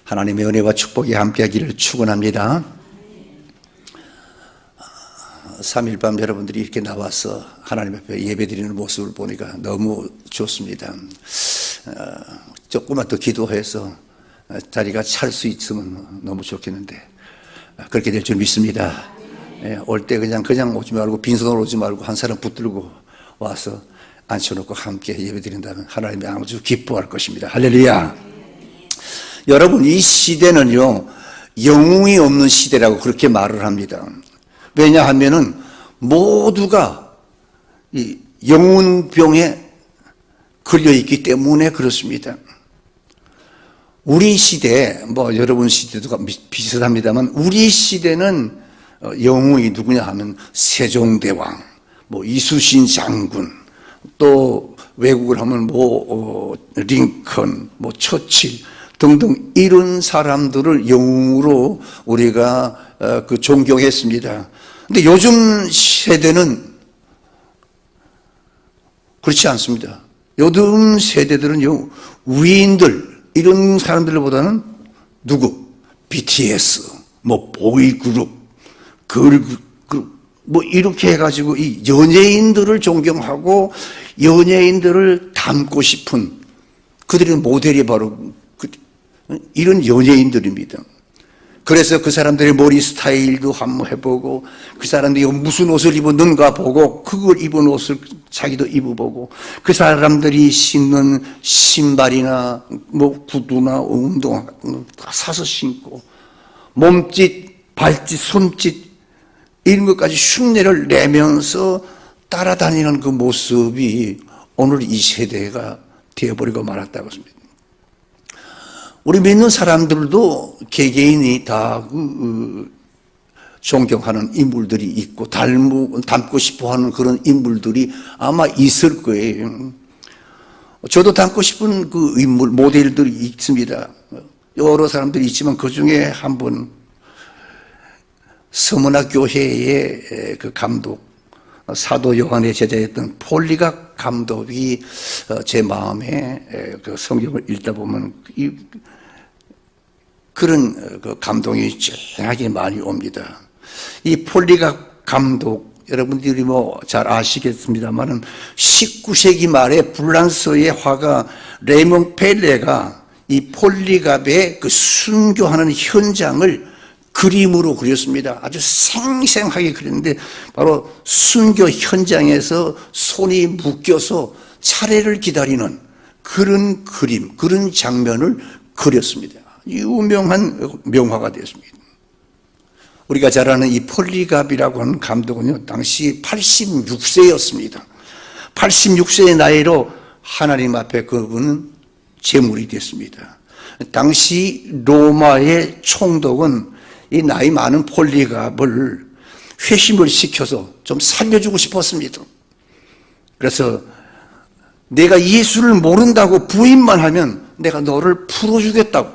하나님의 은혜와 축복이 함께하기를 축원합니다. 3일 밤 여러분들이 이렇게 나와서 하나님 앞에 예배드리는 모습을 보니까 너무 좋습니다. 조금만 더 기도해서 자리가 찰 수 있으면 너무 좋겠는데 그렇게 될 줄 믿습니다. 올 때 그냥 오지 말고 빈손으로 오지 말고 한 사람 붙들고 와서 앉혀놓고 함께 예배드린다면 하나님이 아주 기뻐할 것입니다. 할렐루야. 여러분, 이 시대는요 영웅이 없는 시대라고 그렇게 말을 합니다. 왜냐하면은 모두가 이 영웅병에 걸려있기 때문에 그렇습니다. 우리 시대, 여러분 시대도 비슷합니다만 우리 시대는 영웅이 누구냐 하면 세종대왕, 이수신 장군, 또 외국을 하면 링컨, 처칠 등등 이런 사람들을 영웅으로 우리가 존경했습니다. 근데 요즘 세대는 그렇지 않습니다. 요즘 세대들은요 위인들 이런 사람들보다는 누구? BTS, 보이그룹, 걸그룹, 이렇게 해가지고 이 연예인들을 존경하고 연예인들을 닮고 싶은 그들의 모델이 바로 이런 연예인들입니다. 그래서 그 사람들의 머리 스타일도 한번 해보고 그 사람들이 무슨 옷을 입었는가 보고 그걸 입은 옷을 자기도 입어보고 그 사람들이 신는 신발이나 구두나 운동화 다 사서 신고 몸짓, 발짓, 손짓 이런 것까지 흉내를 내면서 따라다니는 그 모습이 오늘 이 세대가 되어버리고 말았다고 했습니다. 우리 믿는 사람들도 개개인이 다 존경하는 인물들이 있고 닮고 싶어하는 그런 인물들이 아마 있을 거예요. 저도 닮고 싶은 그 인물 모델들이 있습니다. 여러 사람들이 있지만 그 중에 한 분 서문화 교회의 그 감독 사도 요한의 제자였던 폴리각 감독이 제 마음에 그 성경을 읽다 보면 그런 그 감동이 쨍하게 많이 옵니다. 이 폴리각 감독 여러분들이 잘 아시겠습니다만은 19세기 말에 프랑스의 화가 레몽 펠레가 이 폴리갑의 그 순교하는 현장을 그림으로 그렸습니다. 아주 생생하게 그렸는데 바로 순교 현장에서 손이 묶여서 차례를 기다리는 그런 그림, 그런 장면을 그렸습니다. 유명한 명화가 되었습니다. 우리가 잘 아는 이 폴리갑이라고 하는 감독은요, 당시 86세였습니다. 86세의 나이로 하나님 앞에 그분은 제물이 됐습니다. 당시 로마의 총독은 이 나이 많은 폴리갑을 회심을 시켜서 좀 살려주고 싶었습니다. 그래서 내가 예수를 모른다고 부인만 하면 내가 너를 풀어주겠다고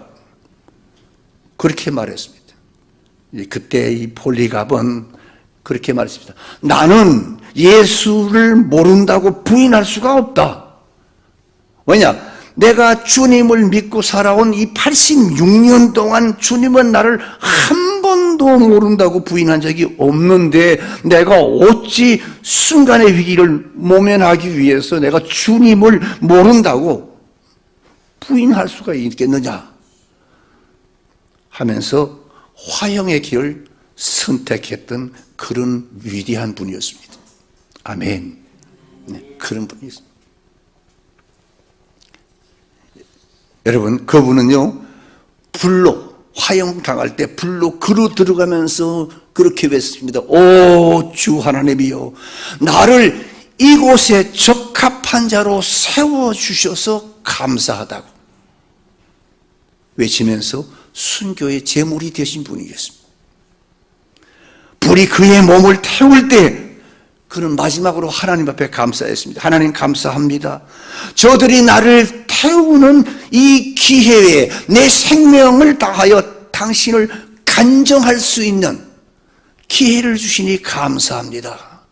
그렇게 말했습니다. 그때 이 폴리갑은 그렇게 말했습니다. 나는 예수를 모른다고 부인할 수가 없다. 왜냐? 내가 주님을 믿고 살아온 이 86년 동안 주님은 나를 한 번도 모른다고 부인한 적이 없는데 내가 어찌 순간의 위기를 모면하기 위해서 내가 주님을 모른다고 부인할 수가 있겠느냐 하면서 화형의 길을 선택했던 그런 위대한 분이었습니다. 아멘. 네, 그런 분이었습니다. 여러분, 그분은요, 불로, 화형당할 때 불로 걸어 들어가면서 그렇게 외쳤습니다. 오, 주 하나님이여, 나를 이곳에 적합한 자로 세워주셔서 감사하다고 외치면서 순교의 제물이 되신 분이겠습니다. 불이 그의 몸을 태울 때 그는 마지막으로 하나님 앞에 감사했습니다. 하나님 감사합니다. 저들이 나를 태우는 이 기회에 내 생명을 다하여 당신을 간정할 수 있는 기회를 주시니 감사합니다.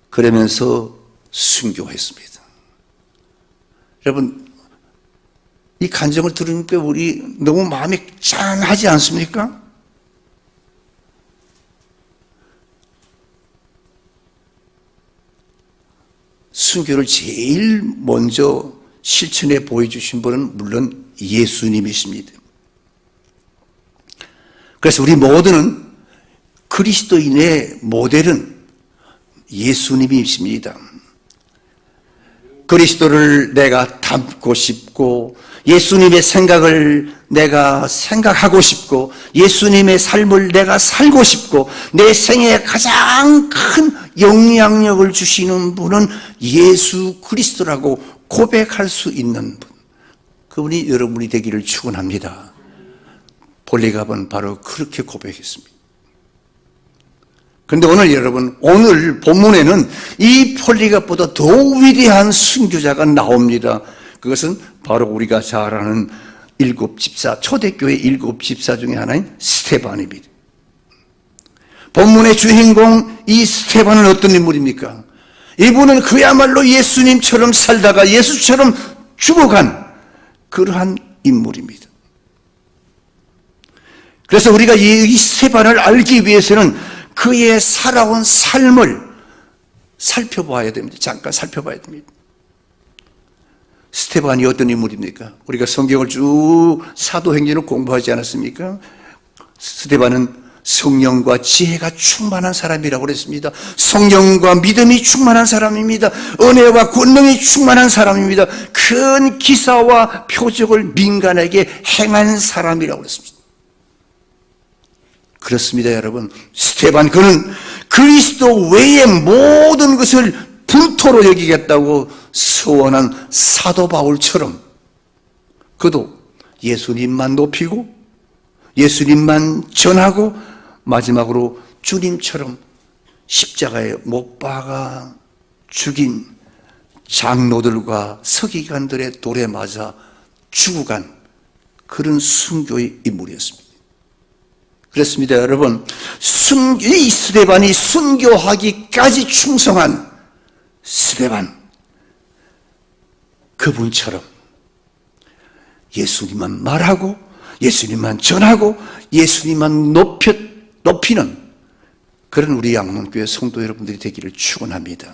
그러면서 순교했습니다. 여러분, 이 간증을 들으니까 우리 너무 마음이 짠하지 않습니까? 순교를 제일 먼저 실천해 보여주신 분은 물론 예수님이십니다. 그래서 우리 모두는 그리스도인의 모델은 예수님이십니다. 그리스도를 내가 닮고 싶고 예수님의 생각을 내가 생각하고 싶고 예수님의 삶을 내가 살고 싶고 내 생에 가장 큰 영향력을 주시는 분은 예수 그리스도라고 고백할 수 있는 분, 그분이 여러분이 되기를 축원합니다. 볼리갑은 바로 그렇게 고백했습니다. 그런데 오늘 여러분, 오늘 본문에는 이 폴리갑보다 더 위대한 순교자가 나옵니다. 그것은 바로 우리가 잘 아는 일곱 집사, 초대교회 일곱 집사 중에 하나인 스데반입니다. 본문의 주인공 이 스데반은 어떤 인물입니까? 이분은 그야말로 예수님처럼 살다가 예수처럼 죽어간 그러한 인물입니다. 그래서 우리가 이 스데반을 알기 위해서는 그의 살아온 삶을 살펴봐야 됩니다. 잠깐 살펴봐야 됩니다. 스데반이 어떤 인물입니까? 우리가 성경을 쭉 사도행전을 공부하지 않았습니까? 스데반은 성령과 지혜가 충만한 사람이라고 그랬습니다. 성령과 믿음이 충만한 사람입니다. 은혜와 권능이 충만한 사람입니다. 큰 기사와 표적을 민간에게 행한 사람이라고 그랬습니다. 그렇습니다, 여러분. 스데반 그는 그리스도 외의 모든 것을 불토로 여기겠다고 서원한 사도 바울처럼 그도 예수님만 높이고 예수님만 전하고 마지막으로 주님처럼 십자가에 못 박아 죽인 장로들과 서기관들의 돌에 맞아 죽어간 그런 순교의 인물이었습니다. 그렇습니다, 여러분. 이 스데반이 순교하기까지 충성한 스데반, 그분처럼 예수님만 말하고 예수님만 전하고 예수님만 높이는 그런 우리 양문교회 성도 여러분들이 되기를 축원합니다.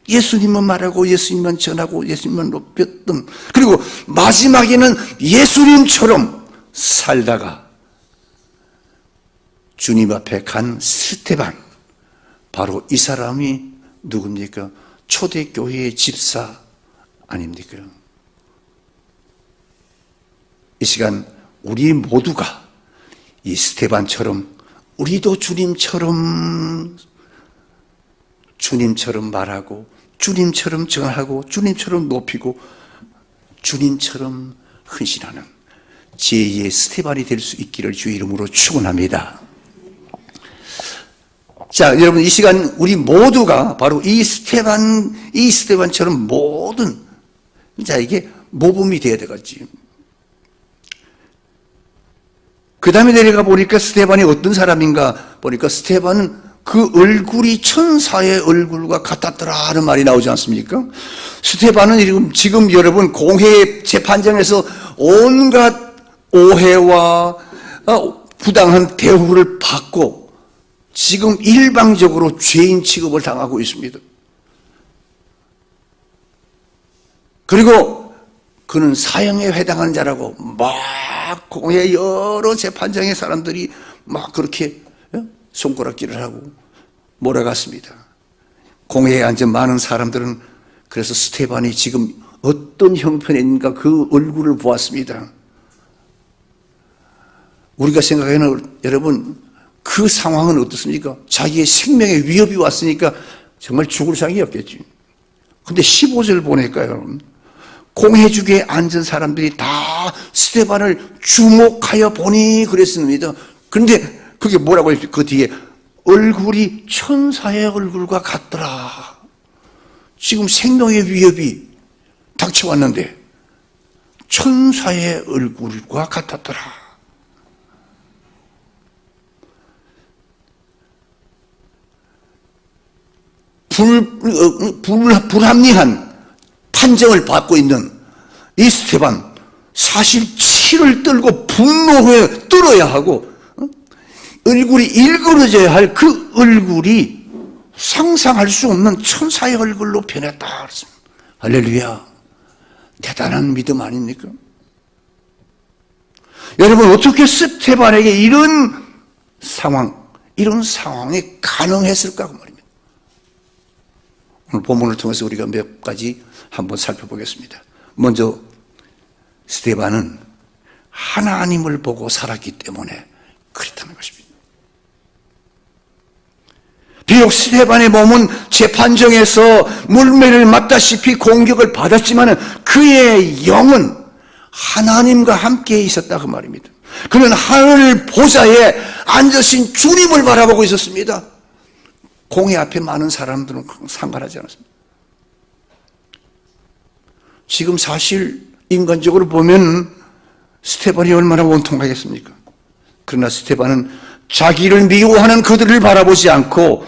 예수님만 말하고 예수님만 전하고 예수님만 높였던, 그리고 마지막에는 예수님처럼 살다가 주님 앞에 간 스데반, 바로 이 사람이 누굽니까? 초대교회의 집사 아닙니까? 이 시간 우리 모두가 이 스데반처럼 우리도 주님처럼 말하고 주님처럼 전하고 주님처럼 높이고 주님처럼 헌신하는 제2의 스데반이 될 수 있기를 주의 이름으로 축원합니다. 자, 여러분, 이 시간 우리 모두가 바로 이 스데반처럼 모든, 자, 이게 모범이 되어야 되겠지. 그 다음에 내려가 보니까 스데반이 어떤 사람인가 보니까 스데반은 그 얼굴이 천사의 얼굴과 같았더라 하는 말이 나오지 않습니까? 스데반은 지금 여러분 공회 재판장에서 온갖 오해와 부당한 대우를 받고 지금 일방적으로 죄인 취급을 당하고 있습니다. 그리고 그는 사형에 해당하는 자라고 막 공회 여러 재판장의 사람들이 막 그렇게 손가락질을 하고 몰아갔습니다. 공회에 앉은 많은 사람들은 그래서 스데반이 지금 어떤 형편에 있는가 그 얼굴을 보았습니다. 우리가 생각하는 여러분 그 상황은 어떻습니까? 자기의 생명에 위협이 왔으니까 정말 죽을 상이었겠지. 근데 15절 보니까요, 공회중에 앉은 사람들이 다 스데반을 주목하여 보니 그랬습니다. 그런데 그게 뭐라고 했어요? 그 뒤에 얼굴이 천사의 얼굴과 같더라. 지금 생명의 위협이 닥쳐왔는데 천사의 얼굴과 같았더라. 불합리한 판정을 받고 있는 이 스데반, 사실 치를 떨고 분노에 떨어야 하고 얼굴이 일그러져야 할 그 얼굴이 상상할 수 없는 천사의 얼굴로 변했다. 할렐루야. 대단한 믿음 아닙니까? 여러분, 어떻게 스테반에게 이런 상황이 가능했을까? 그 말입니다. 오늘 본문을 통해서 우리가 몇 가지 한번 살펴보겠습니다. 먼저, 스테반은 하나님을 보고 살았기 때문에 그렇다는 것입니다. 비록 스테반의 몸은 재판정에서 물매를 맞다시피 공격을 받았지만 그의 영은 하나님과 함께 있었다 그 말입니다. 그는 하늘 보좌에 앉으신 주님을 바라보고 있었습니다. 공회 앞에 많은 사람들은 상관하지 않았습니다. 지금 사실 인간적으로 보면 스테반이 얼마나 원통하겠습니까? 그러나 스테반은 자기를 미워하는 그들을 바라보지 않고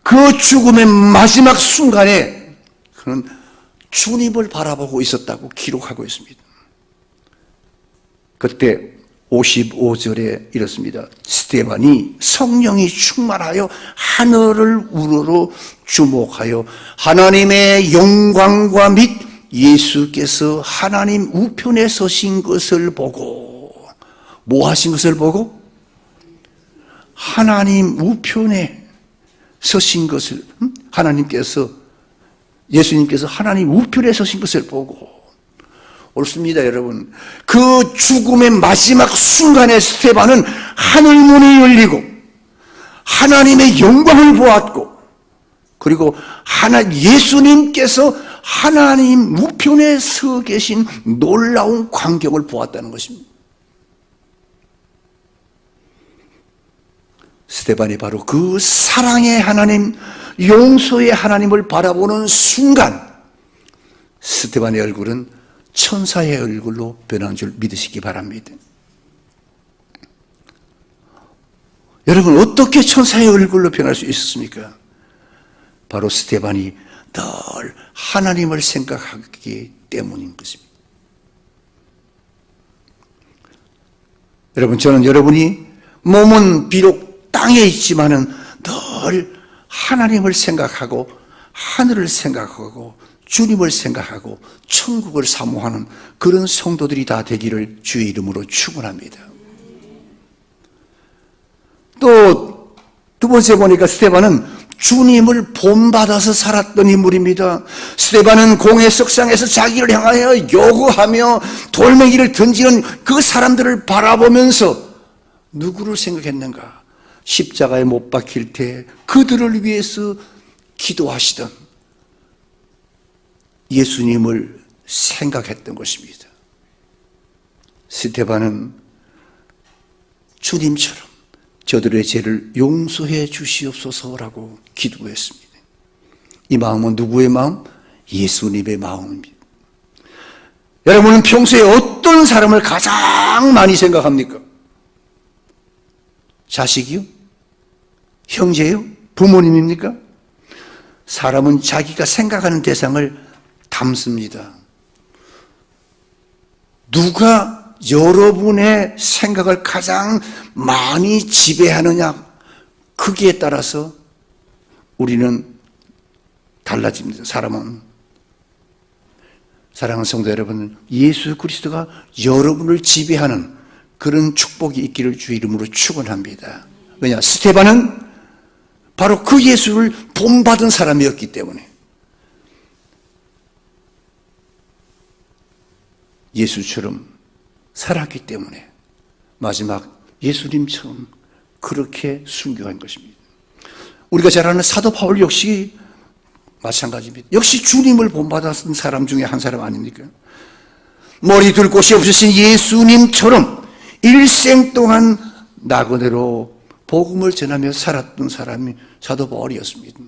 그 죽음의 마지막 순간에 그는 주님을 바라보고 있었다고 기록하고 있습니다. 그때 55절에 이렇습니다. 스테반이 성령이 충만하여 하늘을 우러러 주목하여 하나님의 영광과 및 예수께서 하나님 우편에 서신 것을 보고, 뭐 하신 것을 보고? 하나님 우편에 서신 것을, 예수님께서 하나님 우편에 서신 것을 보고, 옳습니다, 여러분. 그 죽음의 마지막 순간에 스테반은 하늘문이 열리고 하나님의 영광을 보았고, 그리고 예수님께서 하나님 우편에 서 계신 놀라운 광경을 보았다는 것입니다. 스테반이 바로 그 사랑의 하나님, 용서의 하나님을 바라보는 순간 스테반의 얼굴은 천사의 얼굴로 변한 줄 믿으시기 바랍니다. 여러분, 어떻게 천사의 얼굴로 변할 수 있었습니까? 바로 스테반이 늘 하나님을 생각하기 때문인 것입니다. 여러분, 저는 여러분이 몸은 비록 땅에 있지만은 늘 하나님을 생각하고 하늘을 생각하고 주님을 생각하고 천국을 사모하는 그런 성도들이 다 되기를 주의 이름으로 축원합니다. 또 두 번째 보니까 스테반은 주님을 본받아서 살았던 인물입니다. 스테반은 공회 석상에서 자기를 향하여 요구하며 돌멩이를 던지는 그 사람들을 바라보면서 누구를 생각했는가? 십자가에 못 박힐 때 그들을 위해서 기도하시던 예수님을 생각했던 것입니다. 스테반은 주님처럼 저들의 죄를 용서해 주시옵소서라고 기도했습니다. 이 마음은 누구의 마음? 예수님의 마음입니다. 여러분은 평소에 어떤 사람을 가장 많이 생각합니까? 자식이요? 형제요? 부모님입니까? 사람은 자기가 생각하는 대상을 담습니다. 누가 여러분의 생각을 가장 많이 지배하느냐, 크기에 따라서 우리는 달라집니다. 사람은. 사랑하는 성도 여러분, 예수 그리스도가 여러분을 지배하는 그런 축복이 있기를 주 이름으로 축원합니다. 왜냐? 스테반은 바로 그 예수를 본받은 사람이었기 때문에, 예수처럼 살았기 때문에 마지막 예수님처럼 그렇게 순교한 것입니다. 우리가 잘 아는 사도 바울 역시 마찬가지입니다. 역시 주님을 본받았던 사람 중에 한 사람 아닙니까? 머리 둘 곳이 없으신 예수님처럼 일생 동안 나그네로 복음을 전하며 살았던 사람이 사도 바울이었습니다.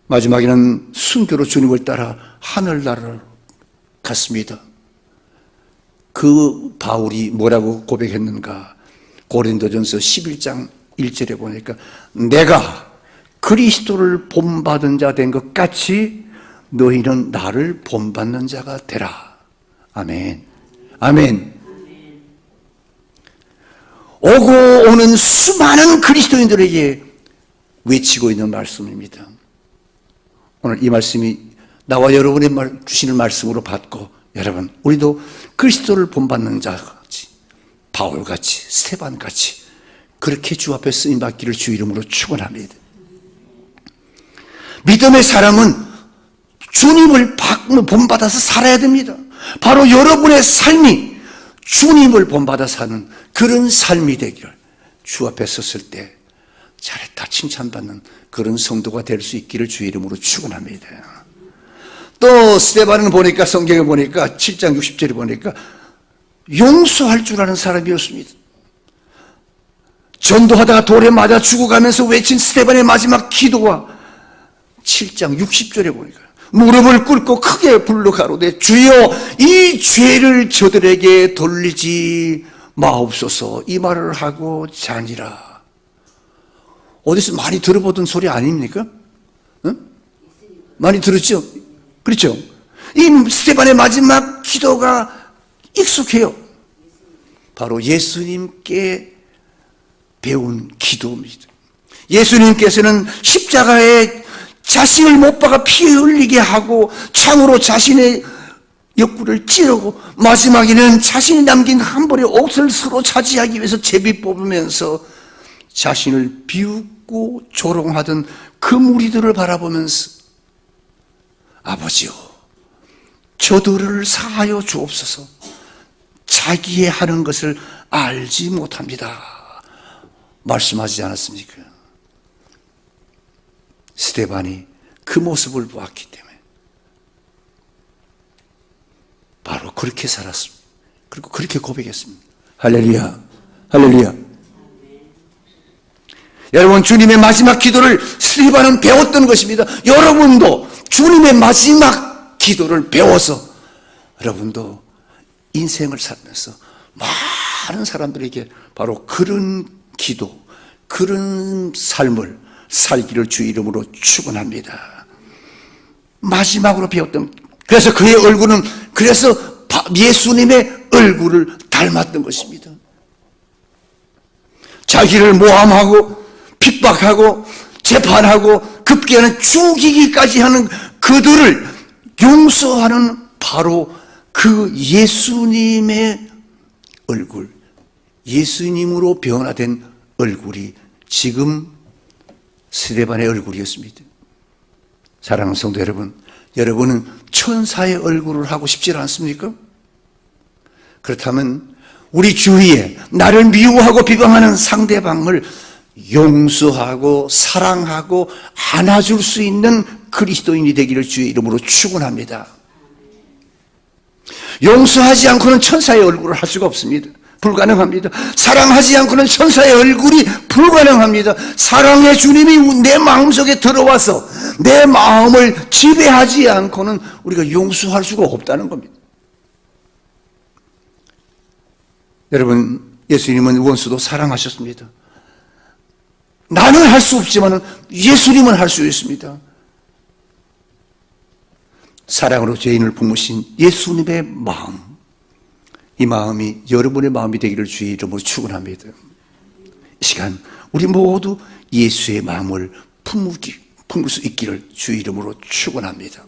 마지막에는 순교로 주님을 따라 하늘나라로 갔습니다. 그 바울이 뭐라고 고백했는가? 고린도전서 11장 1절에 보니까 내가 그리스도를 본받은 자 된 것 같이 너희는 나를 본받는 자가 되라. 아멘. 아멘. 오고 오는 수많은 그리스도인들에게 외치고 있는 말씀입니다. 오늘 이 말씀이 나와 여러분의 주시는 말씀으로 받고 여러분 우리도 그리스도를 본받는 자같이 바울같이 스데반같이 그렇게 주 앞에 쓰임받기를 주 이름으로 축원합니다. 믿음의 사람은 주님을 본받아서 살아야 됩니다. 바로 여러분의 삶이 주님을 본받아 사는 그런 삶이 되기를 주 앞에 섰을 때 잘했다 칭찬받는 그런 성도가 될 수 있기를 주 이름으로 축원합니다. 또 스데반을 보니까 성경에 보니까 7장 60절에 보니까 용서할 줄 아는 사람이었습니다. 전도하다가 돌에 맞아 죽어가면서 외친 스데반의 마지막 기도와 7장 60절에 보니까 무릎을 꿇고 크게 불러 가로되 주여 이 죄를 저들에게 돌리지 마옵소서 이 말을 하고 자니라. 어디서 많이 들어보던 소리 아닙니까? 응? 많이 들었죠? 그렇죠? 이 스데반의 마지막 기도가 익숙해요. 바로 예수님께 배운 기도입니다. 예수님께서는 십자가에 자신을 못 박아 피 흘리게 하고 창으로 자신의 옆구리를 찌르고 마지막에는 자신이 남긴 한 벌의 옷을 서로 차지하기 위해서 제비 뽑으면서 자신을 비웃고 조롱하던 그 무리들을 바라보면서 아버지요 저들을 사하여 주옵소서 자기의 하는 것을 알지 못합니다 말씀하지 않았습니까? 스데반이 그 모습을 보았기 때문에 바로 그렇게 살았습니다. 그리고 그렇게 고백했습니다. 할렐루야, 할렐루야. 여러분 주님의 마지막 기도를 스데반은 배웠던 것입니다. 여러분도 주님의 마지막 기도를 배워서 여러분도 인생을 살면서 많은 사람들에게 바로 그런 기도, 그런 삶을 살기를 주 이름으로 축원합니다. 마지막으로 배웠던 그래서 그의 얼굴은 그래서 예수님의 얼굴을 닮았던 것입니다. 자기를 모함하고 핍박하고 재판하고 급기야는 죽이기까지 하는 그들을 용서하는 바로 그 예수님의 얼굴, 예수님으로 변화된 얼굴이 지금 스데반의 얼굴이었습니다. 사랑하는 성도 여러분, 여러분은 천사의 얼굴을 하고 싶지 않습니까? 그렇다면 우리 주위에 나를 미워하고 비방하는 상대방을 용서하고 사랑하고 안아줄 수 있는 그리스도인이 되기를 주의 이름으로 축원합니다. 용서하지 않고는 천사의 얼굴을 할 수가 없습니다. 불가능합니다. 사랑하지 않고는 천사의 얼굴이 불가능합니다. 사랑의 주님이 내 마음속에 들어와서 내 마음을 지배하지 않고는 우리가 용서할 수가 없다는 겁니다. 여러분, 예수님은 원수도 사랑하셨습니다. 나는 할 수 없지만 예수님은 할 수 있습니다. 사랑으로 죄인을 품으신 예수님의 마음, 이 마음이 여러분의 마음이 되기를 주의 이름으로 축원합니다. 이 시간 우리 모두 예수의 마음을 품을 수 있기를 주의 이름으로 축원합니다.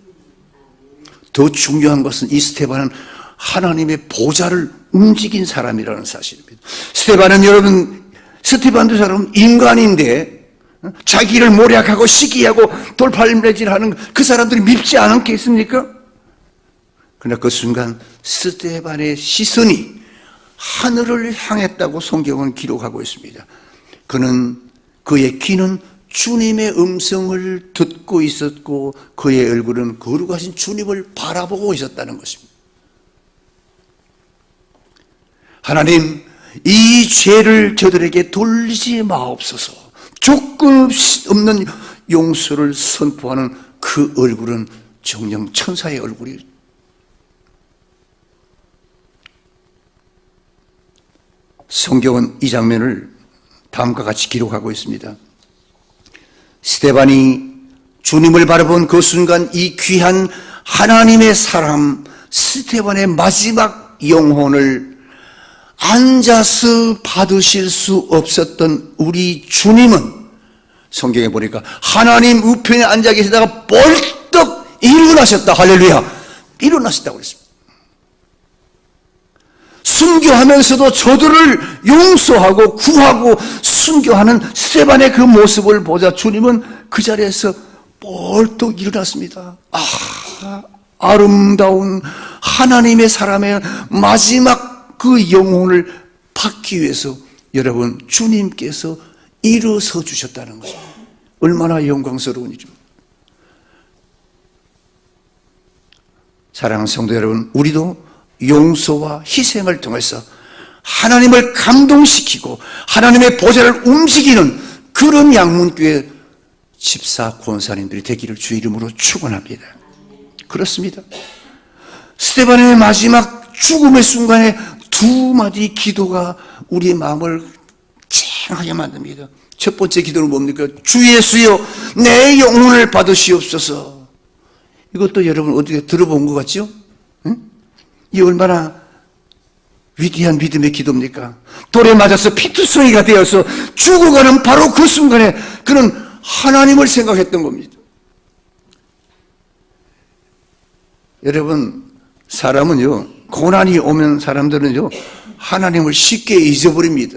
더 중요한 것은 이 스데반은 하나님의 보좌를 움직인 사람이라는 사실입니다. 스데반도 사람은 인간인데 자기를 모략하고 시기하고 돌팔매질하는 그 사람들이 밉지 않았겠습니까? 그러나 그 순간 스데반의 시선이 하늘을 향했다고 성경은 기록하고 있습니다. 그의 귀는 주님의 음성을 듣고 있었고 그의 얼굴은 거룩하신 주님을 바라보고 있었다는 것입니다. 하나님, 이 죄를 저들에게 돌리지 마옵소서. 조건 없는 용서를 선포하는 그 얼굴은 정녕 천사의 얼굴이에요. 성경은 이 장면을 다음과 같이 기록하고 있습니다. 스데반이 주님을 바라본 그 순간 이 귀한 하나님의 사람 스테반의 마지막 영혼을 앉아서 받으실 수 없었던 우리 주님은 성경에 보니까 하나님 우편에 앉아 계시다가 벌떡 일어나셨다. 할렐루야. 일어나셨다고 그랬습니다. 순교하면서도 저들을 용서하고 구하고 순교하는 스테반의 그 모습을 보자 주님은 그 자리에서 벌떡 일어났습니다. 아름다운 하나님의 사람의 마지막 그 영혼을 받기 위해서 여러분 주님께서 일어서 주셨다는 것입니다. 얼마나 영광스러운 일입니다. 사랑하는 성도 여러분, 우리도 용서와 희생을 통해서 하나님을 감동시키고 하나님의 보좌를 움직이는 그런 양문교회 집사 권사님들이 되기를 주 이름으로 축원합니다. 그렇습니다. 스테반의 마지막 죽음의 순간에 두 마디 기도가 우리의 마음을 쨍하게 만듭니다. 첫 번째 기도는 뭡니까? 주 예수여 내 영혼을 받으시옵소서. 이것도 여러분 어떻게 들어본 것 같죠? 응? 이 얼마나 위대한 믿음의 기도입니까? 돌에 맞아서 피투성이가 되어서 죽어가는 바로 그 순간에 그는 하나님을 생각했던 겁니다. 여러분, 사람은요, 고난이 오면 사람들은요, 하나님을 쉽게 잊어버립니다.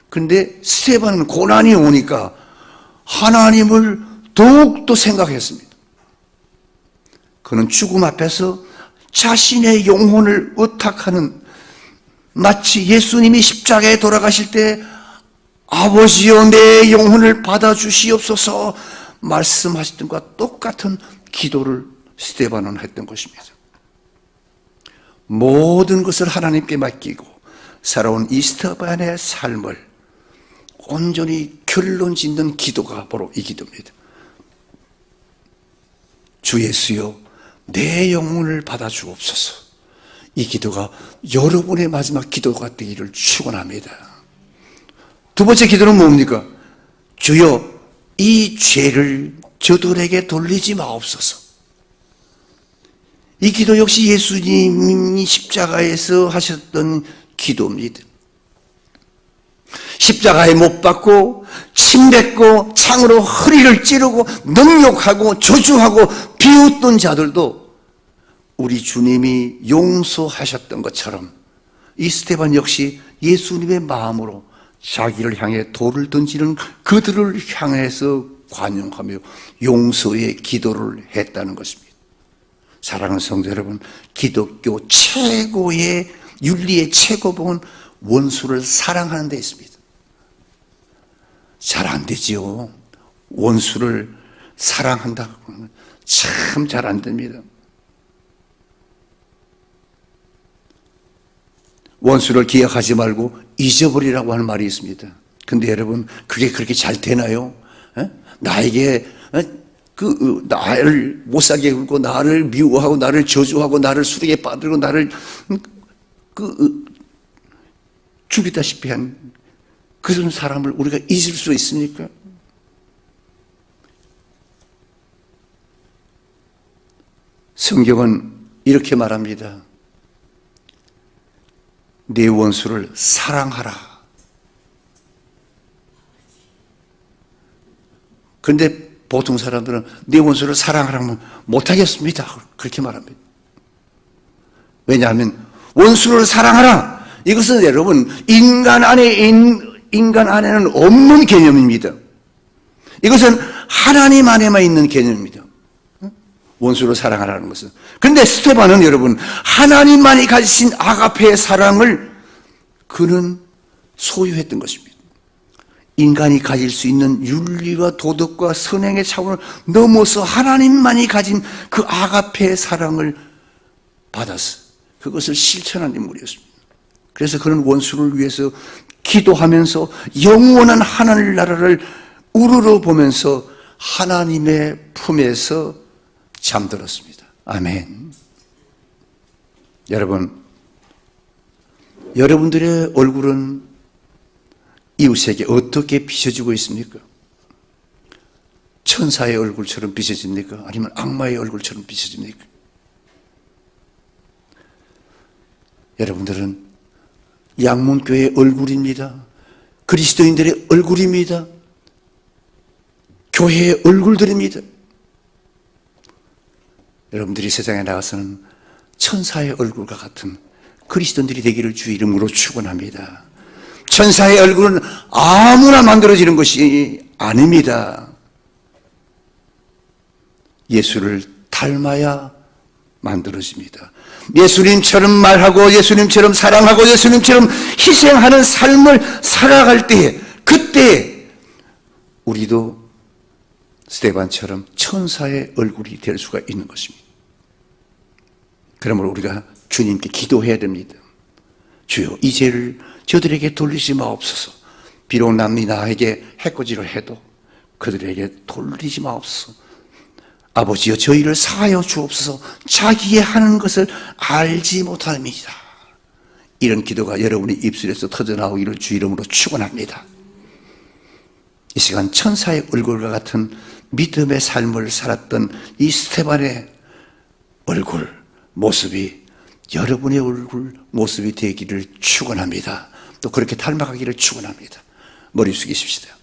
그런데 스테반은 고난이 오니까 하나님을 더욱더 생각했습니다. 그는 죽음 앞에서 자신의 영혼을 의탁하는, 마치 예수님이 십자가에 돌아가실 때 아버지여 내 영혼을 받아주시옵소서 말씀하셨던 것과 똑같은 기도를 스테반은 했던 것입니다. 모든 것을 하나님께 맡기고 살아온 이 스테반의 삶을 온전히 결론 짓는 기도가 바로 이 기도입니다. 주 예수여 내 영혼을 받아주옵소서. 이 기도가 여러분의 마지막 기도가 되기를 축원합니다. 두 번째 기도는 뭡니까? 주여 이 죄를 저들에게 돌리지 마옵소서. 이 기도 역시 예수님이 십자가에서 하셨던 기도입니다. 십자가에 못 박고 침뱉고 창으로 허리를 찌르고 능욕하고 저주하고 비웃던 자들도 우리 주님이 용서하셨던 것처럼 이 스테반 역시 예수님의 마음으로 자기를 향해 돌을 던지는 그들을 향해서 관용하며 용서의 기도를 했다는 것입니다. 사랑하는 성도 여러분, 기독교 최고의 윤리의 최고봉은 원수를 사랑하는 데 있습니다. 잘 안 되지요. 원수를 사랑한다고 하면 참 잘 안 됩니다. 원수를 기억하지 말고 잊어버리라고 하는 말이 있습니다. 근데 여러분, 그게 그렇게 잘 되나요? 나에게 나를 못 살게 굴고 나를 미워하고 나를 저주하고 나를 수리에 빠뜨리고 나를 죽이다시피 한 그런 사람을 우리가 잊을 수 있습니까? 성경은 이렇게 말합니다. 네 원수를 사랑하라. 그런데 보통 사람들은 네 원수를 사랑하라면 못하겠습니다. 그렇게 말합니다. 왜냐하면 원수를 사랑하라. 이것은 여러분 인간 안에는 없는 개념입니다. 이것은 하나님 안에만 있는 개념입니다. 원수를 사랑하라는 것은. 그런데 스테반은 여러분 하나님만이 가지신 아가페의 사랑을 그는 소유했던 것입니다. 인간이 가질 수 있는 윤리와 도덕과 선행의 차원을 넘어서 하나님만이 가진 그 아가페의 사랑을 받아서 그것을 실천한 인물이었습니다. 그래서 그는 원수를 위해서 기도하면서 영원한 하늘나라를 우러러보면서 하나님의 품에서 잠들었습니다. 아멘. 여러분들의 얼굴은 이웃에게 어떻게 비춰지고 있습니까? 천사의 얼굴처럼 비춰집니까? 아니면 악마의 얼굴처럼 비춰집니까? 여러분들은 양문교회의 얼굴입니다. 그리스도인들의 얼굴입니다. 교회의 얼굴들입니다. 여러분들이 세상에 나가서는 천사의 얼굴과 같은 그리스도인들이 되기를 주 이름으로 축원합니다. 천사의 얼굴은 아무나 만들어지는 것이 아닙니다. 예수를 닮아야 만들어집니다. 예수님처럼 말하고 예수님처럼 사랑하고 예수님처럼 희생하는 삶을 살아갈 때, 그때 우리도 스데반처럼 천사의 얼굴이 될 수가 있는 것입니다. 그러므로 우리가 주님께 기도해야 됩니다. 주여, 이 죄를 저들에게 돌리지 마옵소서. 비록 남이 나에게 해코지를 해도 그들에게 돌리지 마옵소서. 아버지여, 저희를 사하여 주옵소서. 자기의 하는 것을 알지 못함이다. 이런 기도가 여러분의 입술에서 터져나오기를 주 이름으로 축원합니다. 이 시간 천사의 얼굴과 같은 믿음의 삶을 살았던 이 스데반의 얼굴, 모습이 여러분의 얼굴 모습이 되기를 축원합니다. 또 그렇게 닮아가기를 축원합니다. 머리 숙이십시다.